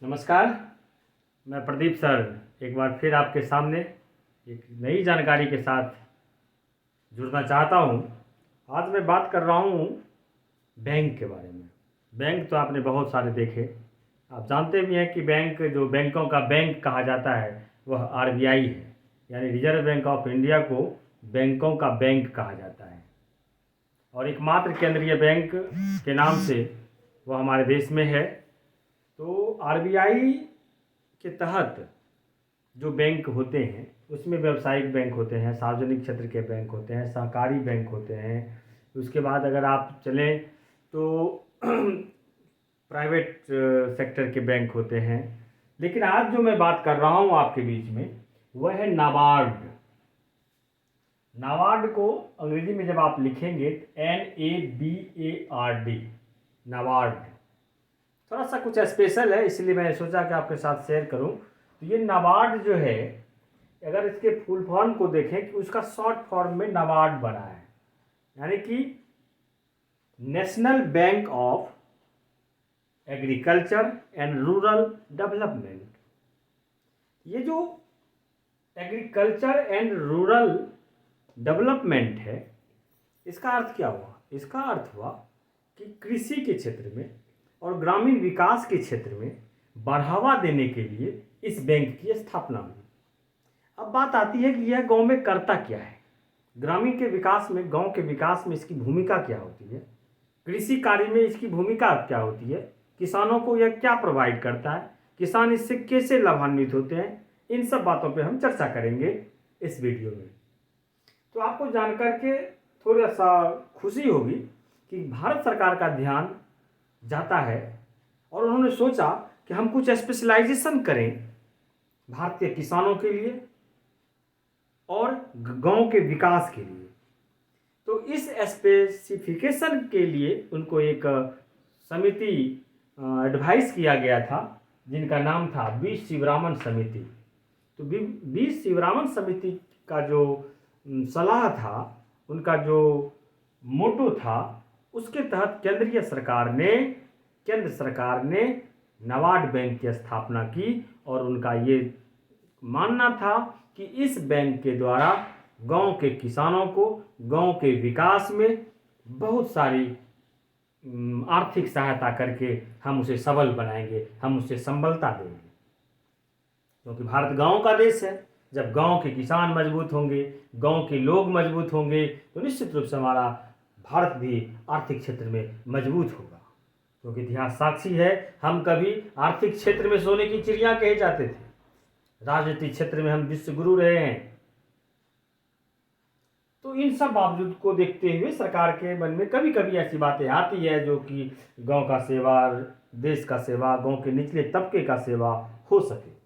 नमस्कार। मैं प्रदीप सर एक बार फिर आपके सामने एक नई जानकारी के साथ जुड़ना चाहता हूँ। आज मैं बात कर रहा हूँ बैंक के बारे में। बैंक तो आपने बहुत सारे देखे, आप जानते भी हैं कि बैंक जो बैंकों का बैंक कहा जाता है वह आरबीआई है, यानी रिजर्व बैंक ऑफ इंडिया को बैंकों का बैंक कहा जाता है और एकमात्र केंद्रीय बैंक के नाम से वह हमारे देश में है। तो आरबीआई के तहत जो बैंक होते हैं उसमें व्यावसायिक बैंक होते हैं, सार्वजनिक क्षेत्र के बैंक होते हैं, सहकारी बैंक होते हैं। उसके बाद अगर आप चलें तो प्राइवेट सेक्टर के बैंक होते हैं। लेकिन आज जो मैं बात कर रहा हूँ आपके बीच में वह है नाबार्ड। नाबार्ड को अंग्रेजी में जब आप लिखेंगे NABARD, नाबार्ड थोड़ा सा कुछ स्पेशल है, इसलिए मैं सोचा कि आपके साथ शेयर करूं। तो ये नाबार्ड जो है, अगर इसके फुल फॉर्म को देखें कि उसका शॉर्ट फॉर्म में नाबार्ड बना है, यानी कि national bank of agriculture and rural development. ये जो एग्रीकल्चर एंड रूरल डेवलपमेंट है, इसका अर्थ क्या हुआ? इसका अर्थ हुआ कि कृषि के क्षेत्र में और ग्रामीण विकास के क्षेत्र में बढ़ावा देने के लिए इस बैंक की स्थापना हुई। अब बात आती है कि यह गांव में करता क्या है, ग्रामीण के विकास में, गांव के विकास में इसकी भूमिका क्या होती है, कृषि कार्य में इसकी भूमिका क्या होती है, किसानों को यह क्या प्रोवाइड करता है, किसान इससे कैसे लाभान्वित होते हैं, इन सब बातों पर हम चर्चा करेंगे इस वीडियो में। तो आपको जानकर के थोड़ा सा खुशी होगी कि भारत सरकार का ध्यान जाता है और उन्होंने सोचा कि हम कुछ स्पेशलाइजेशन करें भारतीय किसानों के लिए और गांव के विकास के लिए। तो इस स्पेसिफिकेशन के लिए उनको एक समिति एडवाइस किया गया था, जिनका नाम था बी शिवरामन समिति। तो बी शिवरामन समिति का जो सलाह था, उनका जो मोटो था, उसके तहत केंद्र सरकार ने नाबार्ड बैंक की स्थापना की और उनका ये मानना था कि इस बैंक के द्वारा गांव के किसानों को गांव के विकास में बहुत सारी आर्थिक सहायता करके हम उसे सबल बनाएंगे, हम उसे संबलता देंगे। क्योंकि भारत गांव का देश है। जब गांव के किसान मजबूत होंगे, गांव के लोग मजबूत होंगे, तो निश्चित रूप से हमारा भारत भी आर्थिक क्षेत्र में मजबूत होगा। क्योंकि इतिहास साक्षी है, हम कभी आर्थिक क्षेत्र में सोने की चिड़िया कहे जाते थे, राजनीतिक क्षेत्र में हम विश्व गुरु रहे हैं। तो इन सब बावजूद को देखते हुए सरकार के मन में कभी कभी ऐसी बातें आती है जो कि गांव का सेवा, देश का सेवा, गांव के निचले तबके का सेवा हो सके।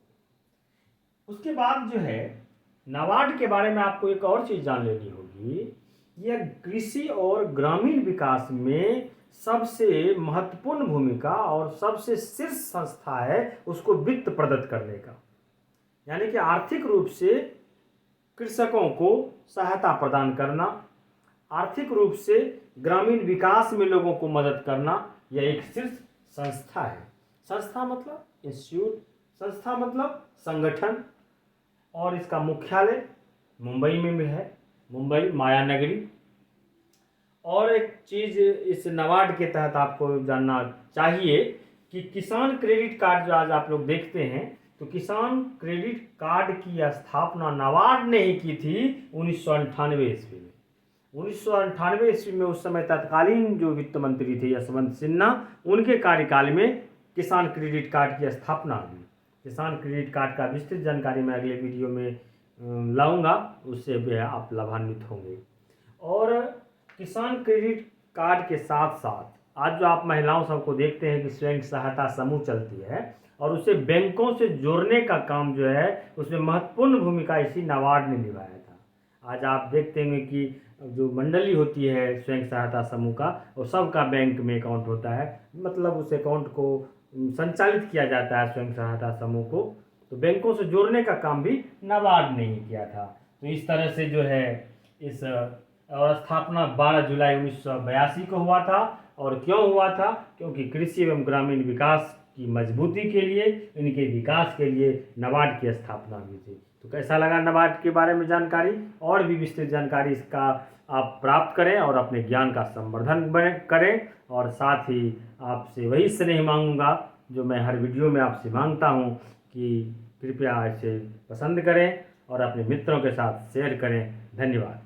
उसके बाद जो है, नाबार्ड के बारे में आपको एक और चीज़ जान लेनी होगी। यह कृषि और ग्रामीण विकास में सबसे महत्वपूर्ण भूमिका और सबसे शीर्ष संस्था है उसको वित्त प्रदत्त करने का, यानी कि आर्थिक रूप से कृषकों को सहायता प्रदान करना, आर्थिक रूप से ग्रामीण विकास में लोगों को मदद करना, यह एक शीर्ष संस्था है। संस्था मतलब इंस्टीट्यूट, संस्था मतलब संगठन, और इसका मुख्यालय मुंबई में भी है, मुंबई माया नगरी। और एक चीज़ इस नाबार्ड के तहत आपको जानना चाहिए कि किसान क्रेडिट कार्ड जो आज आप लोग देखते हैं, तो किसान क्रेडिट कार्ड की स्थापना नाबार्ड ने ही की थी 1998 ईस्वी में। 1998 ईस्वी में उस समय तत्कालीन जो वित्त मंत्री थे यशवंत सिन्हा, उनके कार्यकाल में किसान क्रेडिट कार्ड की स्थापना हुई। किसान क्रेडिट कार्ड का विस्तृत जानकारी मैं अगले वीडियो में लाऊंगा, उससे भी आप लाभान्वित होंगे। और किसान क्रेडिट कार्ड के साथ साथ आज जो आप महिलाओं सबको देखते हैं कि स्वयं सहायता समूह चलती है और उसे बैंकों से जोड़ने का काम जो है, उसमें महत्वपूर्ण भूमिका इसी नाबार्ड ने निभाया था। आज आप देखते हैं कि जो मंडली होती है स्वयं सहायता समूह का, वो सबका बैंक में अकाउंट होता है, मतलब उस अकाउंट को संचालित किया जाता है स्वयं सहायता समूह को। तो बैंकों से जोड़ने का काम भी नाबार्ड ने ही किया था। तो इस तरह से जो है इस और स्थापना 12 जुलाई 1982 को हुआ था। और क्यों हुआ था? क्योंकि कृषि एवं ग्रामीण विकास की मजबूती के लिए, इनके विकास के लिए नाबार्ड की स्थापना हुई थी। तो कैसा लगा नाबार्ड के बारे में जानकारी? और भी विस्तृत जानकारी इसका आप प्राप्त करें और अपने ज्ञान का संवर्धन करें, और साथ ही आपसे वही स्नेह मांगूंगा जो मैं हर वीडियो में आपसे मांगता हूं कि कृपया इसे पसंद करें और अपने मित्रों के साथ शेयर करें। धन्यवाद।